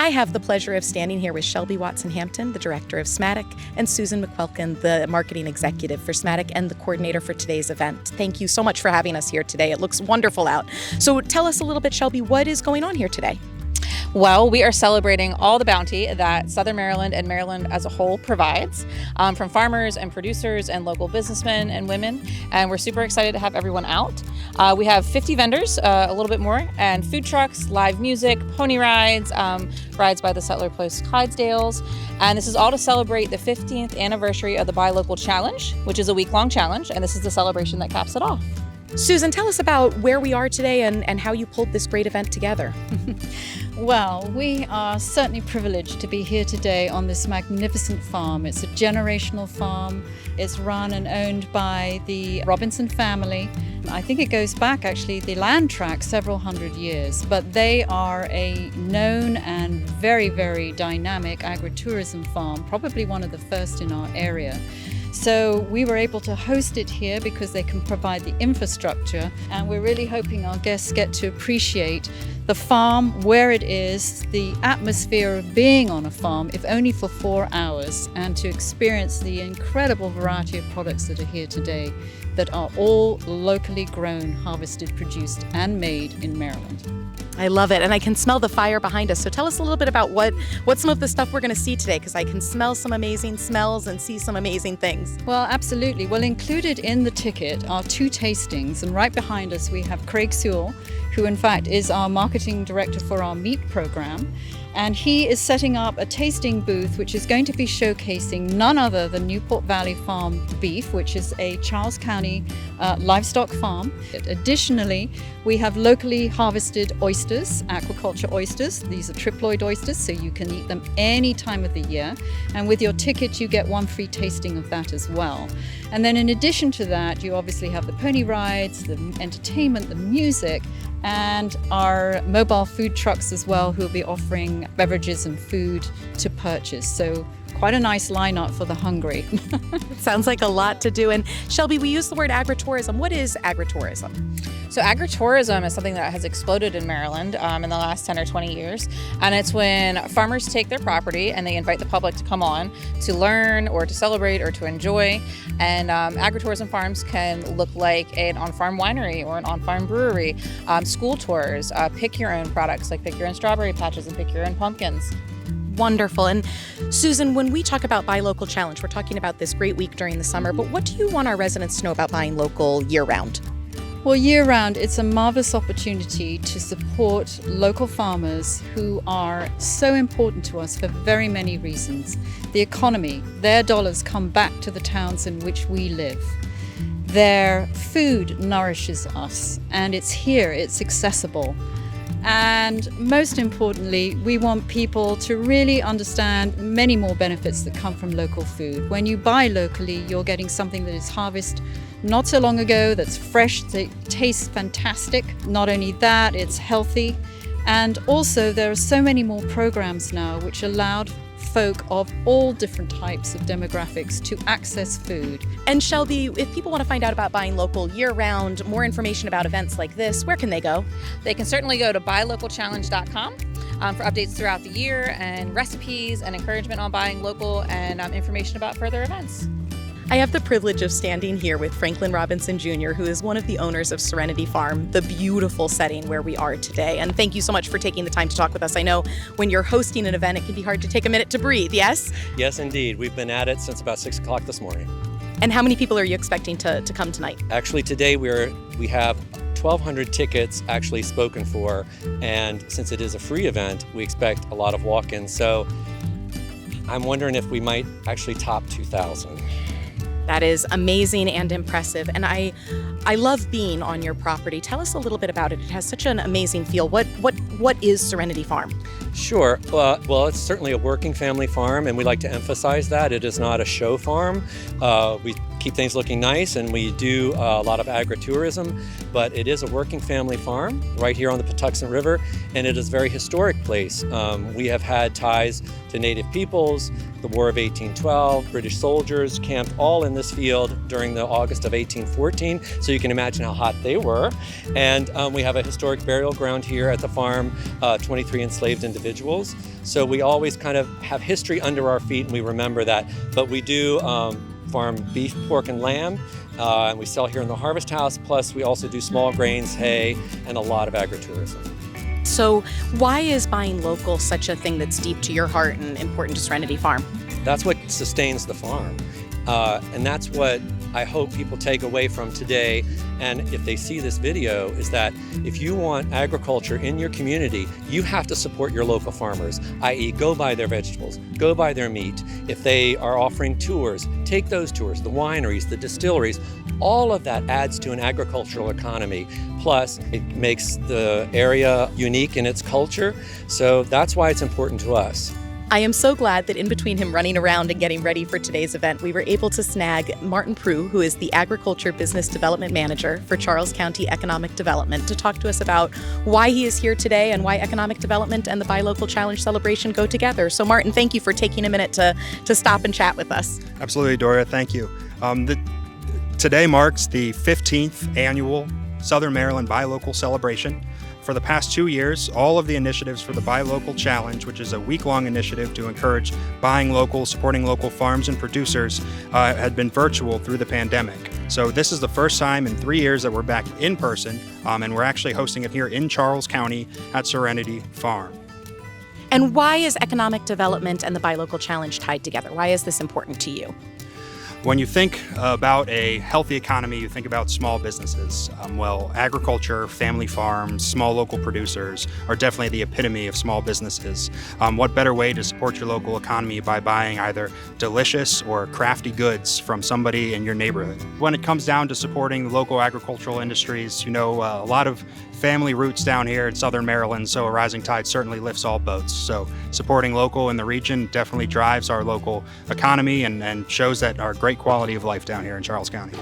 I have the pleasure of standing here with Shelby Watson-Hampton, the director of SMATIC, and Susan McQuelkin, the marketing executive for SMATIC and the coordinator for today's event. Thank you so much for having us here today. It looks wonderful out. So tell us a little bit, Shelby, what is going on here today? Well, we are celebrating all the bounty that Southern Maryland and Maryland as a whole provides from farmers and producers and local businessmen and women, and we're super excited to have everyone out. We have 50 vendors, a little bit more, and food trucks, live music, pony rides, rides by the Settler Place Clydesdales, and this is all to celebrate the 15th anniversary of the Buy Local Challenge, which is a week-long challenge, and this is the celebration that caps it off. Susan, tell us about where we are today and how you pulled this great event together. Well, we are certainly privileged to be here today on this magnificent farm. It's a generational farm. It's run and owned by the Robinson family. I think it goes back, actually, the land track several hundred years, but they are a known and very, very dynamic agritourism farm, probably one of the first in our area. So we were able to host it here because they can provide the infrastructure, and we're really hoping our guests get to appreciate the farm, where it is, the atmosphere of being on a farm, if only for 4 hours, and to experience the incredible variety of products that are here today that are all locally grown, harvested, produced, and made in Maryland. I love it, and I can smell the fire behind us. So tell us a little bit about what some of the stuff we're going to see today, because I can smell some amazing smells and see some amazing things. Well, absolutely. Well, included in the ticket are 2 tastings, and right behind us we have Craig Sewell, who in fact is our marketing director for our meat program. And he is setting up a tasting booth which is going to be showcasing none other than Newport Valley Farm beef, which is a Charles County livestock farm. Additionally, we have locally harvested oysters, aquaculture oysters. These are triploid oysters, so you can eat them any time of the year. And with your ticket, you get 1 free tasting of that as well. And then in addition to that, you obviously have the pony rides, the entertainment, the music, and our mobile food trucks as well, who will be offering beverages and food to purchase. So quite a nice lineup for the hungry. Sounds like a lot to do. And Shelby, we use the word agritourism. What is agritourism? So agritourism is something that has exploded in Maryland in the last 10 or 20 years. And it's when farmers take their property and they invite the public to come on to learn or to celebrate or to enjoy. And agritourism farms can look like an on-farm winery or an on-farm brewery, school tours, pick your own products, like pick your own strawberry patches and pick your own pumpkins. Wonderful. And Susan, when we talk about Buy Local Challenge, we're talking about this great week during the summer, but what do you want our residents to know about buying local year-round? Well, year-round, it's a marvelous opportunity to support local farmers who are so important to us for very many reasons. The economy, their dollars come back to the towns in which we live. Their food nourishes us, and it's here, it's accessible. And most importantly, we want people to really understand many more benefits that come from local food. When you buy locally, you're getting something that is harvested not so long ago, that's fresh, that tastes fantastic. Not only that, it's healthy. And also there are so many more programs now which allowed folk of all different types of demographics to access food. And Shelby, if people want to find out about buying local year-round, more information about events like this, where can they go? They can certainly go to buylocalchallenge.com for updates throughout the year and recipes and encouragement on buying local and information about further events. I have the privilege of standing here with Franklin Robinson Jr., who is one of the owners of Serenity Farm, the beautiful setting where we are today. And thank you so much for taking the time to talk with us. I know when you're hosting an event, it can be hard to take a minute to breathe, yes? Yes, indeed. We've been at it since about 6 o'clock this morning. And how many people are you expecting to come tonight? Actually, today we have 1,200 tickets actually spoken for, and since it is a free event, we expect a lot of walk-ins. So I'm wondering if we might actually top 2,000. That is amazing and impressive. And I love being on your property. Tell us a little bit about it. It has such an amazing feel. What is Serenity Farm? Sure. Well, it's certainly a working family farm, and we like to emphasize that. It is not a show farm. We keep things looking nice, and we do a lot of agritourism, but it is a working family farm right here on the Patuxent River, and it is a very historic place. We have had ties to Native peoples, the War of 1812, British soldiers camped all in this field during the August of 1814, so you can imagine how hot they were. And we have a historic burial ground here at the farm, 23 enslaved individuals. So we always kind of have history under our feet, and we remember that. But we do farm beef, pork, and lamb, and we sell here in the Harvest House, plus we also do small grains, hay, and a lot of agritourism. So why is buying local such a thing that's deep to your heart and important to Serenity Farm? That's what sustains the farm. And that's what I hope people take away from today, and if they see this video, is that if you want agriculture in your community, you have to support your local farmers, i.e. go buy their vegetables, go buy their meat. If they are offering tours, take those tours, the wineries, the distilleries. All of that adds to an agricultural economy. Plus, it makes the area unique in its culture. So that's why it's important to us. I am so glad that in between him running around and getting ready for today's event, we were able to snag Martin Prue, who is the Agriculture Business Development Manager for Charles County Economic Development, to talk to us about why he is here today and why economic development and the Buy Local Challenge celebration go together. So Martin, thank you for taking a minute to stop and chat with us. Absolutely, Doria, thank you. Today marks the 15th annual Southern Maryland Buy Local celebration. For the past 2 years, all of the initiatives for the Buy Local Challenge, which is a week-long initiative to encourage buying local, supporting local farms and producers, had been virtual through the pandemic. So this is the first time in 3 years that we're back in person, and we're actually hosting it here in Charles County at Serenity Farm. And why is economic development and the Buy Local Challenge tied together? Why is this important to you? When you think about a healthy economy, you think about small businesses. Well, agriculture, family farms, small local producers are definitely the epitome of small businesses. What better way to support your local economy by buying either delicious or crafty goods from somebody in your neighborhood? When it comes down to supporting local agricultural industries, you know, a lot of family roots down here in Southern Maryland, so a rising tide certainly lifts all boats. So supporting local in the region definitely drives our local economy and shows that our great quality of life down here in Charles County.